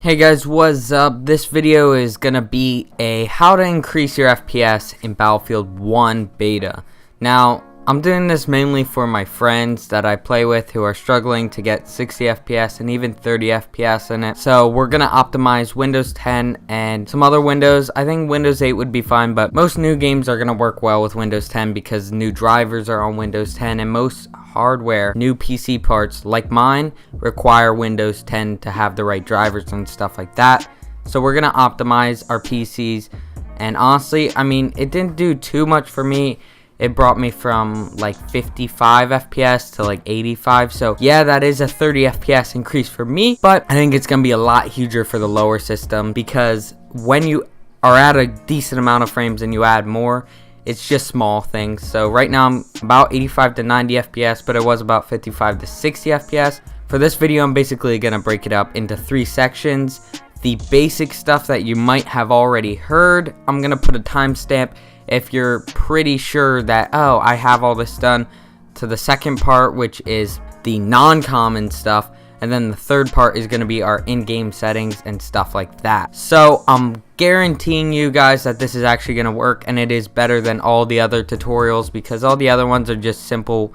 Hey guys, what's up? This video is gonna be a how to increase your FPS in Battlefield 1 beta. Now, I'm doing this mainly for my friends that I play with who are struggling to get 60 FPS and even 30 FPS in it. So we're gonna optimize Windows 10 and some other Windows. I think Windows 8 would be fine, but most new games are gonna work well with Windows 10 because new drivers are on Windows 10 and most hardware, new PC parts like mine require Windows 10 to have the right drivers and stuff like that. So we're gonna optimize our PCs, and honestly, I mean, it didn't do too much for me. It brought me from like 55 FPS to like 85. So yeah, that is a 30 FPS increase for me, but I think it's gonna be a lot huger for the lower system because when you are at a decent amount of frames and you add more, it's just small things. So right now I'm about 85 to 90 FPS, but it was about 55 to 60 FPS. For this video, I'm basically gonna break it up into 3 sections. The basic stuff that you might have already heard, I'm gonna put a timestamp if you're pretty sure that, oh, I have all this done, to the second part, which is the non-common stuff, and then the third part is going to be our in-game settings and stuff like that. So I'm guaranteeing you guys that this is actually going to work, and it is better than all the other tutorials because all the other ones are just simple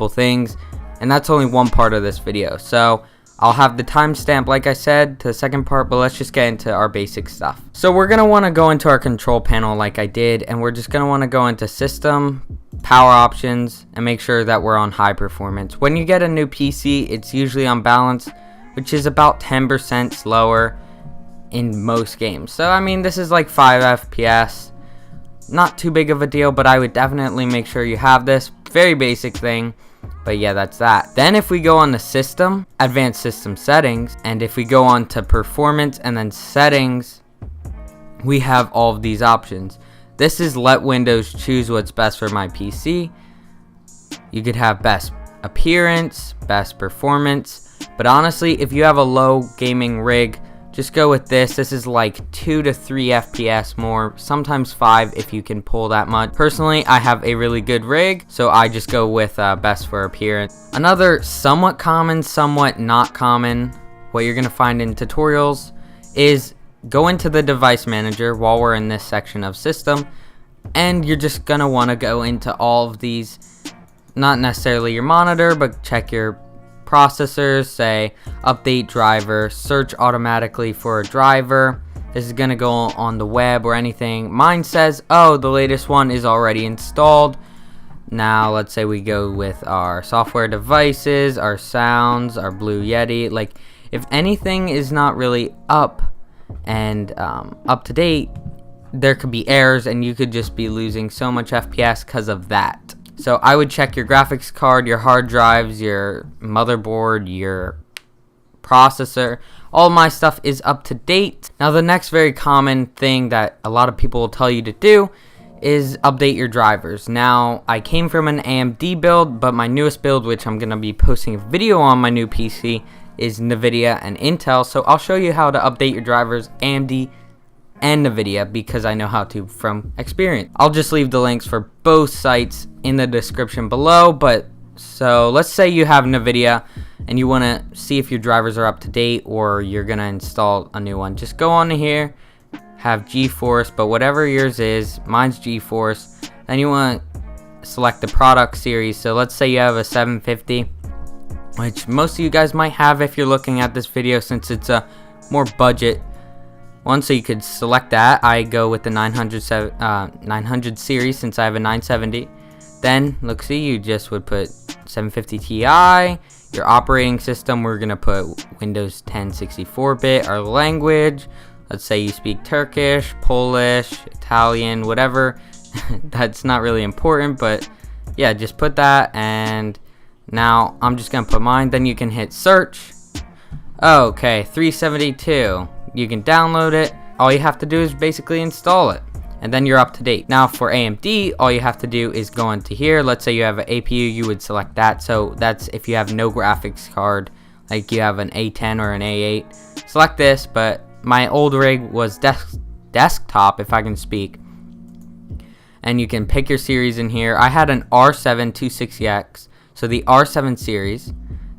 things, and that's only one part of this video. So I'll have the timestamp, like I said, to the second part, but let's just get into our basic stuff. So we're going to want to go into our control panel like I did, and we're just going to want to go into System, Power Options, and make sure that we're on high performance. When you get a new PC, it's usually on balance, which is about 10% slower in most games. So, I mean, this is like 5 FPS. Not too big of a deal, but I would definitely make sure you have this. Very basic thing. But yeah, that's that. Then if we go on the System, Advanced System Settings, and if we go on to Performance and then Settings, we have all of these options. This is let Windows choose what's best for my PC. You could have best appearance, best performance, but honestly, if you have a low gaming rig, just go with this. This is like 2 to 3 FPS more, sometimes 5 if you can pull that much. Personally, I have a really good rig, so I just go with best for appearance. Another somewhat common, somewhat not common, what you're gonna find in tutorials is go into the device manager while we're in this section of system, and you're just gonna wanna go into all of these, not necessarily your monitor, but check your processors, say update driver, search automatically for a driver. This is gonna go on the web or anything. Mine says, oh, the latest one is already installed. Now let's say we go with our software devices, our sounds, our Blue Yeti. Like if anything is not really up and up to date, there could be errors and you could just be losing so much FPS because of that. So I would check your graphics card, your hard drives, your motherboard, your processor. All my stuff is up to date. Now the next very common thing that a lot of people will tell you to do is update your drivers. Now I came from an AMD build, but my newest build, which I'm going to be posting a video on my new PC, is NVIDIA and Intel. So I'll show you how to update your drivers, AMD and NVIDIA, because I know how to from experience. I'll just leave the links for both sites in the description below. But so let's say you have NVIDIA and you want to see if your drivers are up to date or you're going to install a new one. Just go on here, have GeForce, but whatever yours is, mine's GeForce. Then you want to select the product series. So let's say you have a 750, which most of you guys might have if you're looking at this video, since it's a more budget one. So you could select that. I go with the 900 series since I have a 970. Then look, see, you just would put 750 Ti. Your operating system, we're gonna put Windows 10 64-bit. Our language, let's say you speak Turkish, Polish, Italian, whatever. That's not really important, but yeah, just put that. And now I'm just gonna put mine. Then you can hit search. Okay, 372. You can download it. All you have to do is basically install it, and then you're up to date. Now for AMD, all you have to do is go into here. Let's say you have an APU, you would select that. So that's if you have no graphics card, like you have an A10 or an A8. Select this, but my old rig was desktop, if I can speak. And you can pick your series in here. I had an R7 260X, so the R7 series,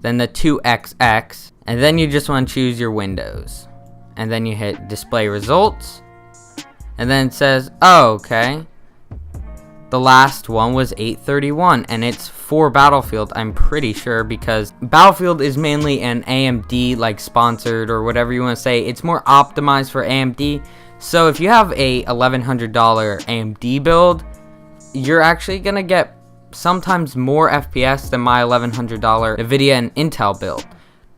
then the 2XX, and then you just want to choose your Windows. and then you hit display results, and then it says, oh, okay, the last one was 831, and it's for Battlefield, I'm pretty sure, because Battlefield is mainly an AMD like sponsored or whatever you want to say. It's more optimized for AMD. So if you have a $1,100 AMD build, you're actually gonna get sometimes more FPS than my $1,100 Nvidia and Intel build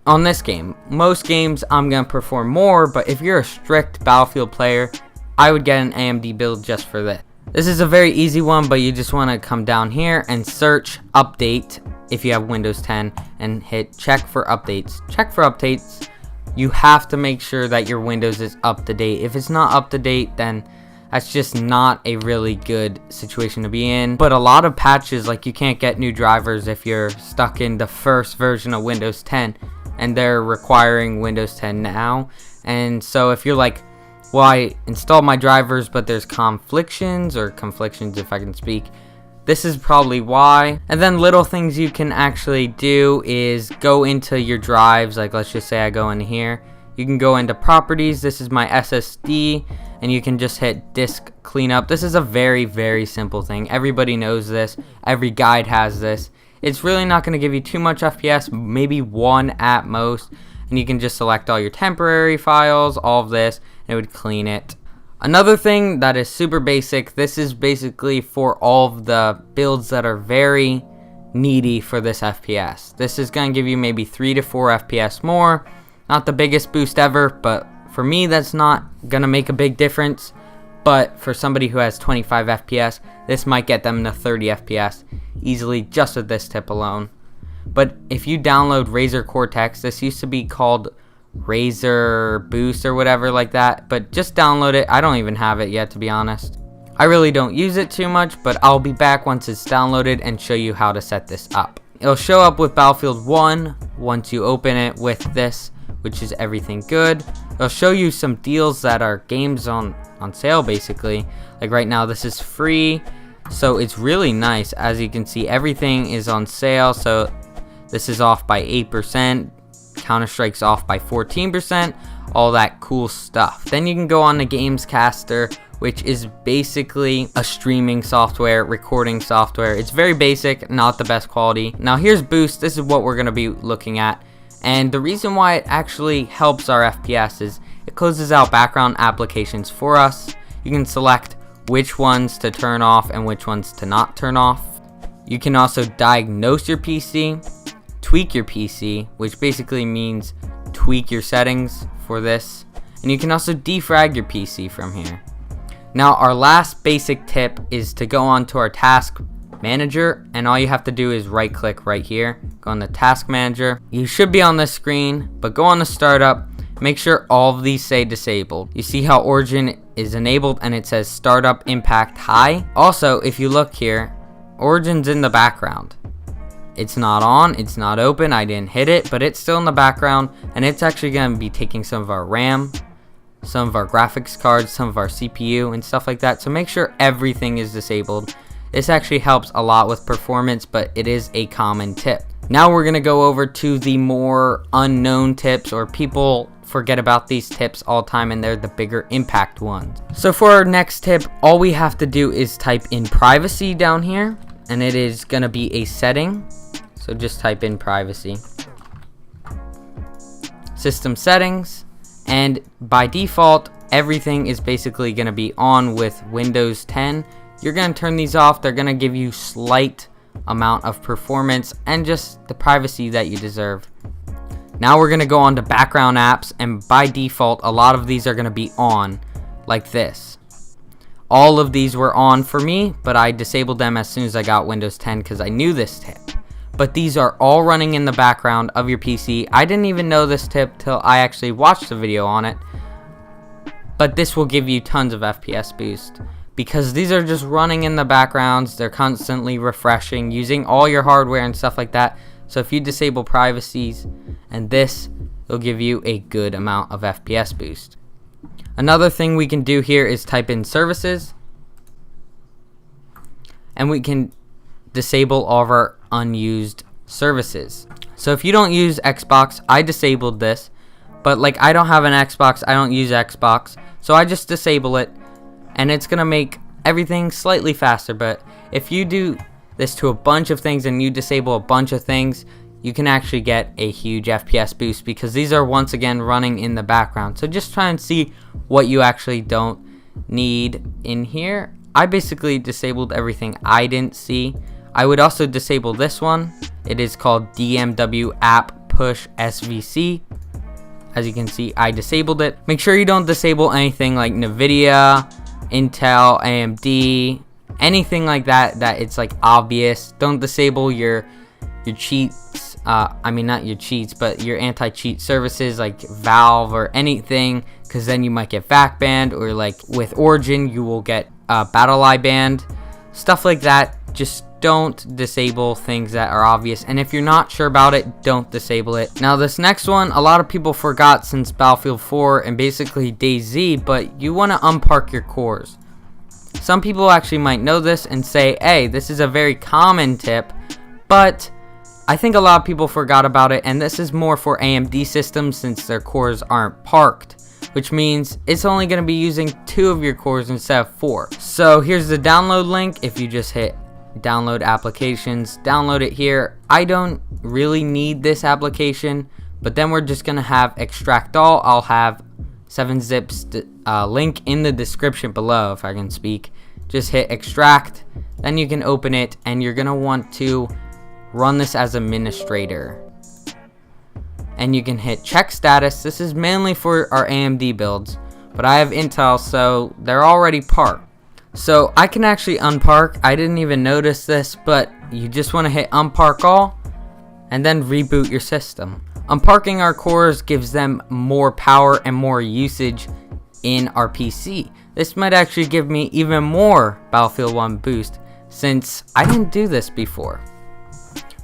on this game. Most games I'm gonna perform more, but if you're a strict Battlefield player, I would get an AMD build just for this. This is a very easy one, but you just want to come down here and search update if you have Windows 10 and hit check for updates. Check for updates. You have to make sure that your Windows is up to date. If it's not up to date, then that's just not a really good situation to be in. But a lot of patches, like you can't get new drivers if you're stuck in the first version of Windows 10, and they're requiring Windows 10 now. And so if you're like, well, I installed my drivers, but there's conflictions if I can speak, this is probably why. And then little things you can actually do is go into your drives. Like, let's just say I go in here. You can go into properties. This is my SSD, and you can just hit disk cleanup. This is a very, very simple thing. Everybody knows this. Every guide has this. It's really not going to give you too much FPS, maybe 1 at most. And you can just select all your temporary files, all of this, and it would clean it. Another thing that is super basic, this is basically for all of the builds that are very needy for this FPS. This is going to give you maybe 3 to 4 FPS more. Not the biggest boost ever, but for me that's not going to make a big difference. But for somebody who has 25 FPS, this might get them to 30 FPS easily just with this tip alone. But if you download Razer Cortex, this used to be called Razer Boost or whatever like that, but just download it. I don't even have it yet, to be honest. I really don't use it too much, but I'll be back once it's downloaded and show you how to set this up. It'll show up with Battlefield 1 once you open it with this, which is everything good. It'll show you some deals that are games on sale basically. Like right now this is free, so it's really nice. As you can see, everything is on sale. So this is off by 8%, Counter-Strike's off by 14%, all that cool stuff. Then you can go on to Gamescaster, which is basically a streaming software, recording software. It's very basic, not the best quality. Now here's Boost. This is what we're going to be looking at. And the reason why it actually helps our FPS is it closes out background applications for us. You can select which ones to turn off and which ones to not turn off. You can also diagnose your PC, tweak your PC, which basically means tweak your settings for this. And you can also defrag your PC from here. Now our last basic tip is to go onto our task manager, and all you have to do is right click right here, go on the task manager. You should be on this screen, but go on to startup, make sure all of these say disabled. You see how Origin is enabled and it says startup impact high. Also, if you look here, Origin's in the background. It's not on, it's not open, I didn't hit it, but it's still in the background, and it's actually going to be taking some of our RAM, some of our graphics cards, some of our CPU and stuff like that. So make sure everything is disabled. This actually helps a lot with performance, but it is a common tip. Now we're going to go over to the more unknown tips, or people forget about these tips all the time and they're the bigger impact ones. So for our next tip, all we have to do is type in privacy down here, and it is going to be a setting. So just type in privacy. System settings, and by default everything is basically going to be on with Windows 10. You're going to turn these off. They're going to give you slight amount of performance and just the privacy that you deserve. Now we're going to go on to background apps, and by default a lot of these are going to be on like this. All of these were on for me, but I disabled them as soon as I got Windows 10 because I knew this tip. But these are all running in the background of your PC. I didn't even know this tip till I actually watched the video on it. But this will give you tons of FPS boost, because these are just running in the backgrounds. They're constantly refreshing using all your hardware and stuff like that. So if you disable privacies and this, it'll give you a good amount of FPS boost. Another thing we can do here is type in services, and we can disable all of our unused services. So if you don't use Xbox, I disabled this, But like, I don't have an Xbox, I don't use Xbox, so I just disable it, and it's gonna make everything slightly faster. But if you do this to a bunch of things and you disable a bunch of things, you can actually get a huge FPS boost, because these are once again running in the background. So just try and see what you actually don't need in here. I basically disabled everything I didn't see. I would also disable this one. It is called DMW app push SVC. As you can see, I disabled it. Make sure you don't disable anything like NVIDIA, Intel, AMD, anything like that it's like obvious. Don't disable your cheats. I mean, not your cheats, but your anti-cheat services like Valve or anything, because then you might get VAC banned, or like with Origin you will get BattlEye banned, stuff like that. Just don't disable things that are obvious, and if you're not sure about it, don't disable it. Now this next one, a lot of people forgot since Battlefield 4 and basically DayZ, but you want to unpark your cores. Some people actually might know this and say, hey, this is a very common tip, but I think a lot of people forgot about it, and this is more for AMD systems since their cores aren't parked, which means it's only going to be using 2 of your cores instead of 4. So here's the download link. If you just hit download applications, download it here. I don't really need this application, but then we're just going to have extract all. I'll have 7-Zip's link in the description below, if I can speak. Just hit extract, then you can open it, and you're going to want to run this as administrator. And you can hit check status. This is mainly for our AMD builds, but I have Intel, so they're already parked. So I can actually unpark. I didn't even notice this, but you just want to hit unpark all and then reboot your system. Unparking our cores gives them more power and more usage in our PC. This might actually give me even more Battlefield 1 boost, since I didn't do this before.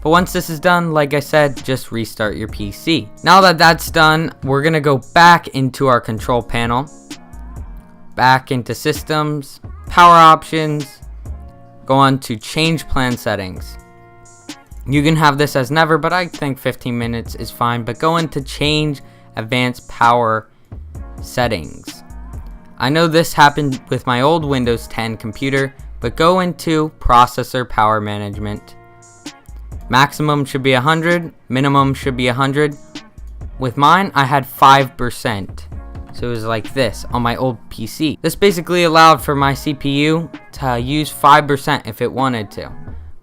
But once this is done, like I said, just restart your PC. Now that that's done, we're gonna go back into our control panel, back into systems, power options, go on to change plan settings. You can have this as never, but I think 15 minutes is fine. But go into change advanced power settings. I know this happened with my old Windows 10 computer, but go into processor power management. Maximum should be 100, minimum should be 100. With mine, I had 5%. So it was like this on my old PC. This basically allowed for my CPU to use 5% if it wanted to.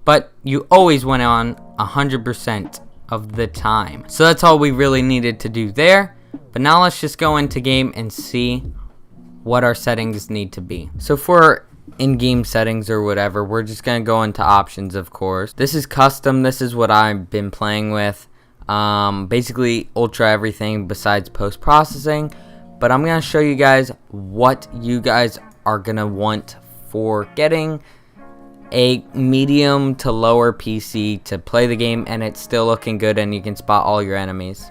But you always went on 100% of the time. So that's all we really needed to do there. But now let's just go into game and see what our settings need to be. So for in-game settings or whatever, we're just going to go into options, of course. This is custom. This is what I've been playing with. Basically ultra everything besides post-processing. But I'm going to show you guys what you guys are going to want for getting a medium to lower PC to play the game and it's still looking good and you can spot all your enemies.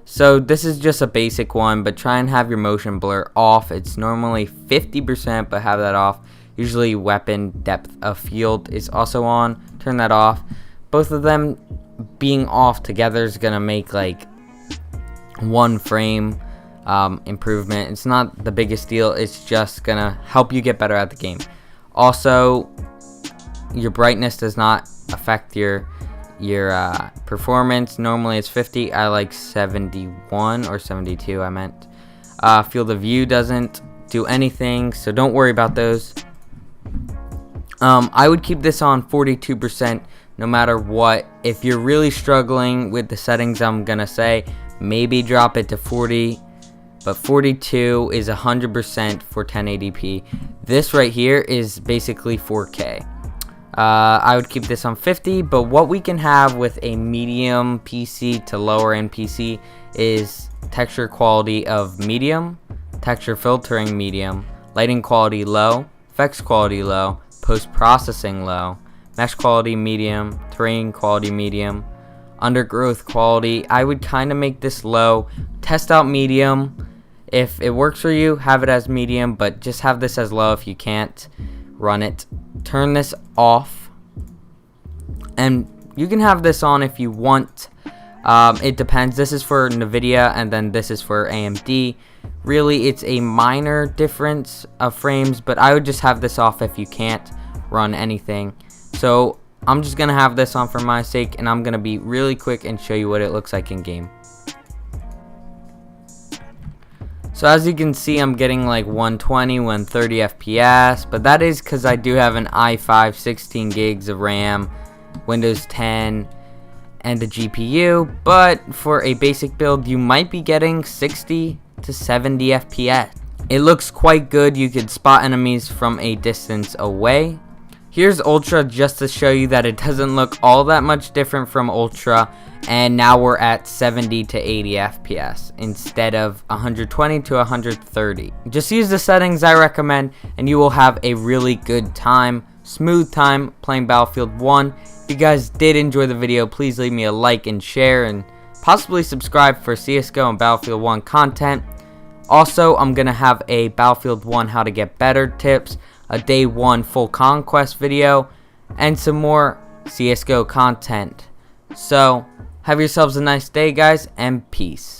So this is just a basic one, but try and have your motion blur off. It's normally 50%, but have that off. Usually weapon depth of field is also on. Turn that off. Both of them being off together is going to make like 1 frame improvement. It's not the biggest deal. It's just going to help you get better at the game. Also, your brightness does not affect your performance. Normally it's 50. I like 71 or 72 I meant. Field of view doesn't do anything, so don't worry about those. I would keep this on 42% no matter what. If you're really struggling with the settings, I'm gonna say maybe drop it to 40, but 42 is 100% for 1080p. This right here is basically 4K. I would keep this on 50, but what we can have with a medium PC to lower end PC is texture quality of medium, texture filtering medium, lighting quality low, effects quality low, post-processing low, mesh quality medium, terrain quality medium, undergrowth quality. I would kind of make this low, test out medium. If it works for you, have it as medium, but just have this as low if you can't run it. Turn this off, and you can have this on if you want. It depends. This is for NVIDIA and then this is for AMD. Really, it's a minor difference of frames, but I would just have this off if you can't run anything. So I'm just going to have this on for my sake, and I'm going to be really quick and show you what it looks like in game. So as you can see, I'm getting like 120, 130 FPS, but that is because I do have an i5 16 gigs of RAM, Windows 10, and a GPU. But for a basic build, you might be getting 60 to 70 FPS. It looks quite good. You could spot enemies from a distance away. Here's Ultra just to show you that it doesn't look all that much different from Ultra, and now we're at 70 to 80 FPS instead of 120 to 130. Just use the settings I recommend and you will have a really good time, smooth time playing Battlefield 1. If you guys did enjoy the video, please leave me a like and share, and possibly subscribe for CSGO and Battlefield 1 content. Also, I'm going to have a Battlefield 1 how to get better tips, a day 1 full conquest video, and some more CSGO content. So, have yourselves a nice day, guys, and peace.